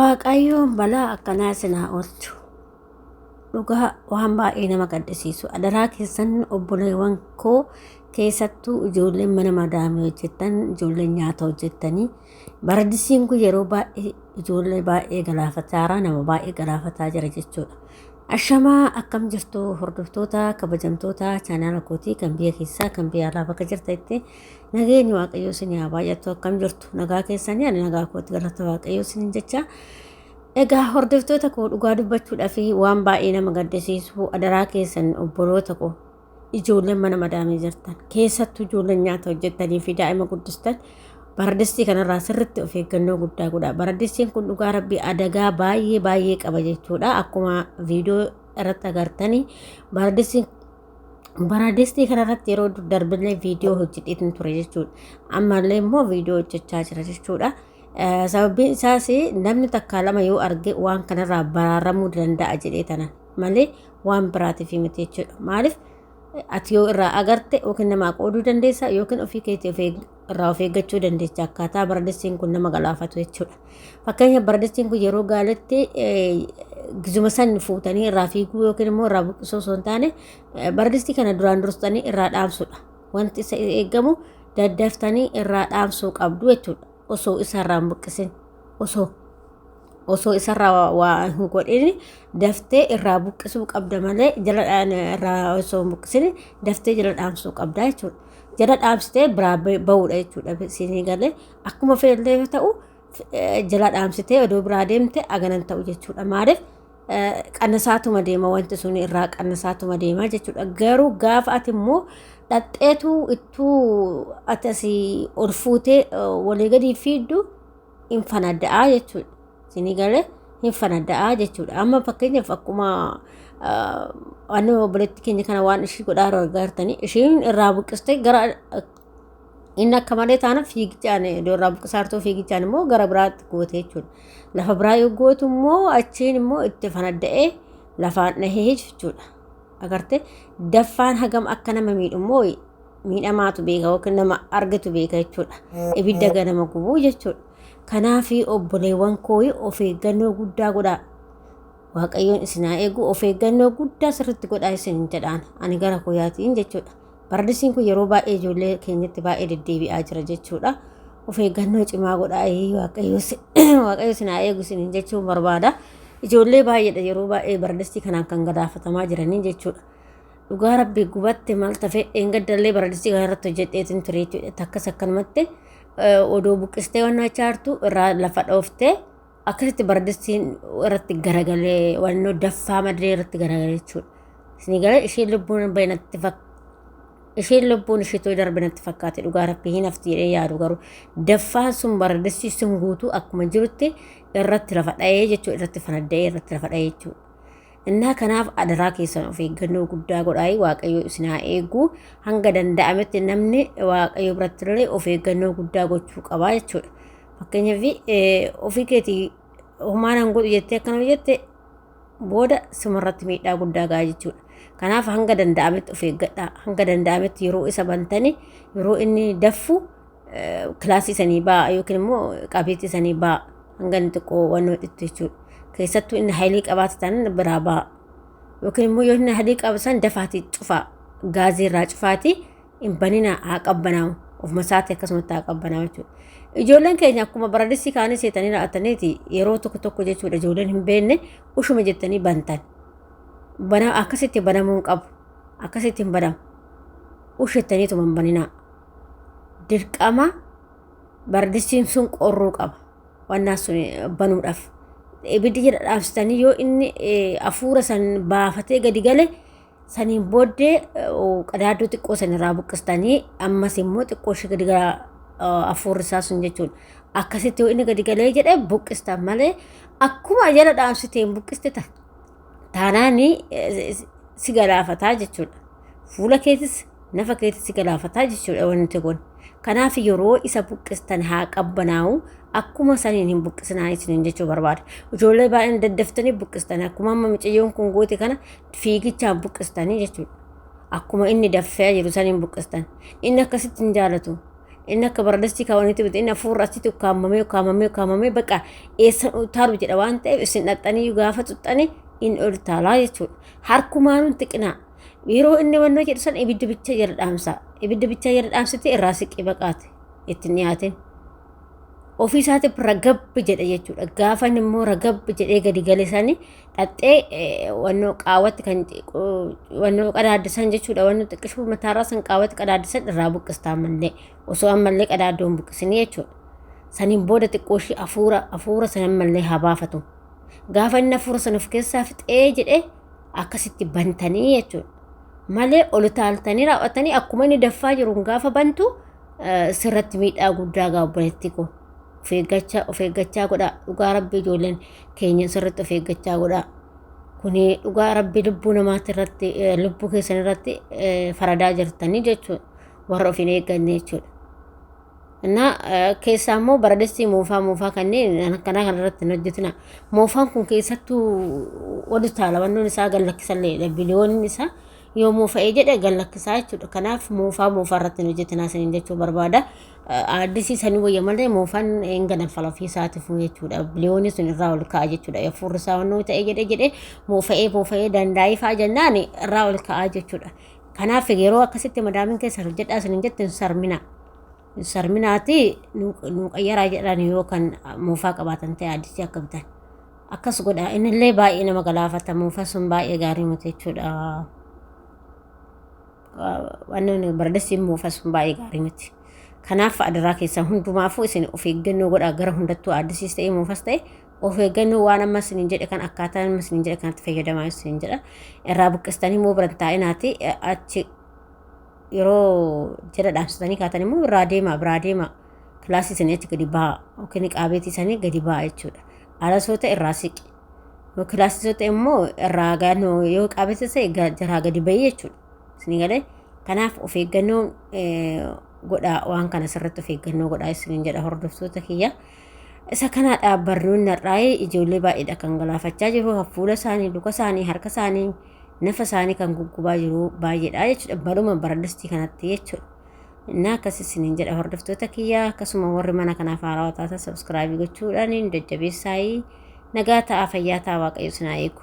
Waaqayyoon balaa akkanaa sinaa oolchu. Dhugaa waan baay'ee nama gaddisiisu. Adaraa keessan obboleewwan koo keessattuu ijoolleen mana madaamii hojjettan, ijoolleen nyaata hojjettanii baradisiin kun yeroo baay'ee ijoollee baay'ee galaafataa nama baay'ee galaafataa jira jechuudha. Ashamaa akkam jirtu hordoftoota kabajamtoota chaanaala kootii kan biyya keessaa kan biyya alaa bakka jirtanitti nageenyi waaqayyoo isin haa baay'atu akkam jirtu nagaa keessanii ani nagaa kootti galata waaqayyoo isin jecha. Egaa hordoftoota koo dhugaa dubbachuudhaaf waan baay'ee nama gaddisiisu adaraa keessan obboloota koo ijoolleen mana madaamii jirtan keessattuu ijoolleen nyaata hojjettanii fi daa'ima guddistan baradistii kanarraa sirriitti of eeggannoo guddaa godhaa. Baradistiin kun dhugaa rabbii adagaa baay'ee qaba jechuudha. Akkuma viidiyoo irratti agartanii baradistii kanarratti yeroo darbillee viidiyoo hojjedheetin ture jechuudha. Ammallee immoo viidiyoo hojjechaa jira jechuudha. Sababbiin isaas namni takka lama yoo arge waan kanarraa baraaramuu danda'a jedhee tanan malee waan biraatiif miti jechuudha. Maaliif ati yoo irraa agarte yookiin namaa qooduu dandeessa yookiin ofii keetii irraa of eeggachuu dandeessa akkaataa baradistiin kun nama galaafatu jechuudha. Fakkeenya baradistiin kun yeroo gaaletti gizuma san fuutanii irraa fiiguu yookiin immoo irraa buqqisuu osoo hin taane baradistii kana duraan dursanii irraa dhaamsuudha. Wanti isa eeggamu daddaftanii irraa dhaamsuu qabdu jechuudha. Osoo isarraa hin buqqisin osoo isarraa waa hin godhin daftee irraa buqqisuu qabda malee jaladhaan irraa osoo hin buqqisin daftee jala dhaamsuu qabda jechuudha. Jala dhaamsitee biraa ba'uudha jechuudha. Siinii galee akkuma fe'illee ta'u jala dhaamsitee odoo biraa deemte aganan ta'u jechuudha. Maaliif qannasaatuma deema wanti sun irraa qannasaatuma deema jechuudha. Garuu gaafa ati immoo dhadheetu ittuu ati asii ol fuutee walii gadi fiiddu hin fanadda'aa jechuudha. Siinii galee hin fanadda'aa jechuudha. Amma fakkeenyaaf akkuma waan obboleetti keenya kana waan ishii godhaa argartanii ishiin irraa buqqistee gara inni akka malee taana fiigichaan iddoo irraa buqqisaartuu fiigichaan immoo gara biraatti goote jechuudha. Lafa biraa yoo gootu immoo achiin immoo itti fanadda'ee lafaan dhahee jechuudha. Agarte daffaan hagam akka nama miidhu immoo miidhamaatu beeka yookiin nama argatu beeka jechuudha. Ibidda ganama gubuu jechuudha. Kanaaf obboleewwan koo of eeggannoo guddaa godhaa. Waaqayyoon isin haa eegu of eeggannoo guddaa sirriitti godhaa isin jedhaan ani gara koyaatiin jechuudha. Baradisiin kun yeroo baay'ee ijoollee keenyatti baay'ee deddeebi'aa jira jechuudha. Of eeggannoo cimaa godhaa waaqayyo isin haa eegu isin jechuun barbaada. Ijoollee baay'eedha yeroo baay'ee baradistii kanaan kan galaafatamaa jiranii jechuudha. Dhugaa rabbii gubatte maal ta'e eengaddallee baradistii kanarratti hojjedheetin ture jechuudha. Takkas akkanumatti odoo buqqistee waan achaartu irraa lafa dhooftee akkasitti baradistiin irratti garagalee wannoo daffaa madiree irratti garagalee jechuudha. Isin galee isheen lubbuun isheetu darbe natti fakkaate dhugaa rabbii hin hafti jedhee yaadu garuu daffaan sun baradistii sun guutuu akkuma jirutti irratti lafa dha'ee jechuudha. Irratti fanadda'ee irratti lafa dha'ee jechuudha. Innaa kanaaf adaraa keessan of eeggannoo guddaa godhaa waaqayyo isin haa eegu hanga danda'ametti namni waaqayyo birattillee of eeggannoo guddaa gochuu qabaa jechuudha. Fakkeenyaaf ofii keetii humnaan godhu jettee akkana jette booda simarratti miidhaa guddaa gahaa jechuudha. Kanaaf hanga danda'ametti of eeggadhaa. Hanga danda'ametti yeroo isa bantanii yeroo inni daffu kilaasii sanii ba'a yookiin immoo qabeetti sanii ba'a hanga inni xiqqoo wannoo dhittu jechuudha. Keessattuu inni haylii qabaatan biraa ba'a yookiin immoo yoo inni haylii qabatan dafaatii cufaa gaazii irraa cufaatii hin banina haa qabbanaa'u ofuma isaatti akkasumatti haa qabbanaa'u jechuudha. Ijoolleen keenya akkuma baradistii kaanii seetanii raa'ataniiti yeroo tokko jechuudha ijoolleen hin beekne ushuma jettanii bantan. Akkasitti banamuu hin qabu. Akkasitti hin banamu. Ushettaniituma hin baninaa. Dirqama baradistiin sun qorruu qaba. Wannaa sun banuudhaaf. Ibiddi jedha dhaabsitanii yoo inni hafuura san baafatee gadi gale saniin booddee qadaaduu xiqqoo sanirraa buqqistanii ammas immoo xiqqoo ishee gadi gara hafuurri isaa sun jechuudha. Akkasitti yoo inni gadi galee jedhee buqqistan malee akkuma jala dhaabsitee hin buqqiste taanaanii si galaafataa jechuudha. Fuula keetis nafa keetis si galaafataa jechuudha wanti kun. Kanaaf yeroo isa buqqistan haa qabbanaa'u akkuma saniin hin buqqisinaa isin jechuu barbaada. Ijoollee baay'een daddaftanii buqqistan akkuma amma mucayyoon kun goote kana fiigichaan buqqistanii jechuudha. Akkuma inni daffee jiru saniin buqqistan. Inni akkasitti hin jaalatu. إنك بردستي كوانيتي بت إن فور رأسيتي وكاممي بقى تارو جدا وانت إسن التاني يقافت التاني إن أرتا لا يتول حركو مانون تقنا يرو إني ونو جدسان إبدا بيتشجر الأمسة الراسك إبقات التنياتين ofii isaati ragabbi jedha jechuudha. Gaafa immoo ragabbi jedhee gadi galisanii dhaxxee wannoo qaawwatti kan wannoo qadaaddisan jechuudha. Wannoo xiqqishuu mataarraa san qaawwatti qadaaddisan irraa buqqistaa mallee osoo ammallee qadaaddoon buqqisanii jechuudha. Saniin booda xiqqooshii afuura sanan mallee habaafatu. Gaafa inni afuura sana of keessaa fixee jedhee akkasitti bantanii jechuudha. Malee ol taaltanii raawwatanii akkuma inni daffaa jiruun gaafa bantu sirratti miidhaa guddaa gaabboletti koo. Of eeggachaa godha dhugaa rabbii ijoolleen keenya sirriitti of eeggachaa godha kuni dhugaa rabbii lubbuu namaatti irratti lubbuu keessan irratti faradaa jirtanii jechuudha warra of hin eegganne jechuudha. Innaa keessaa immoo baradessi moofaa kanneen akkanaa kanarratti hin hojjetina. Moofaan kun keessattuu wali taala wannoon isaa gallakkisallee biliyooniin isaa yoo moofa'ee jedhe gallakkisaa jechuudha. Kanaaf moofaa irratti hin hojjetinaa saniin jechuu barbaada. Addisiisanii wayya malee moofaan hin ganafala ofii isaatiif jechuudha. Biliyoonni sun irraa ol ka'a jechuudha. Afuurri isaa wannoo ta'ee jedhee moofa'ee dandaa'ee fa'aa jennaan irraa ol ka'a jechuudha. Kanaaf yeroo akkasitti madaamin keessa hojjedhaa saniin jette sarminaati nuuqayyaraa jedhan yoo kan moofaa qabaatan ta'e addisii akka bitan. Akkas godha innillee baay'ee nama galaafata moofaa sun baay'ee gaarii miti jechuudha. Wannan baradessi moofaa sun baay'ee gaarii miti. Kanaaf adaraa keessaa hundumaafuu isin of eeggannoo godhaa gara hundattuu addisiis ta'ee moofas ta'e of eeggannoo waan amma isiniin jedhe kan akkaataa amma isiniin jedhe kanatti fayyadamaa isiniin jedha. Irraa buqqistanii immoo biran taa'inaati achi yeroo jala dhaamsitanii kaatan immoo biraa deema kilaasii isanii achi gadi ba'a yookiin qaabeetii isanii gadi ba'a jechuudha. Alasoota irraa siqi. Kilaasisoota immoo irraa gaanoo yoo qaabeetii isaa jaraa gadi ba'ii jechuudha. Isinii galee kanaaf of eeggannoo godhaa waan kana sirriitti of eeggannoo godhaa isiniin jedha hordoftoota kiyya. Isa kana dhaabbarnuun narraa'ee ijoollee baay'eedha kan galaafachaa jiru. Fuula isaanii, luka isaanii, harka isaanii, nafa isaanii kan guggubaa jiru baay'eedha jechuudha. Baluma baradestii kanatti jechuudha. Innaa akkas isiniin jedha hordoftoota kiyya. Akkasuma warri mana kanaaf haarawaa taatan sabskraabii gochuudhaan jajjabeessaa nagaa ta'aa fayyaa ta'aa waaqayyo sinaa eegu.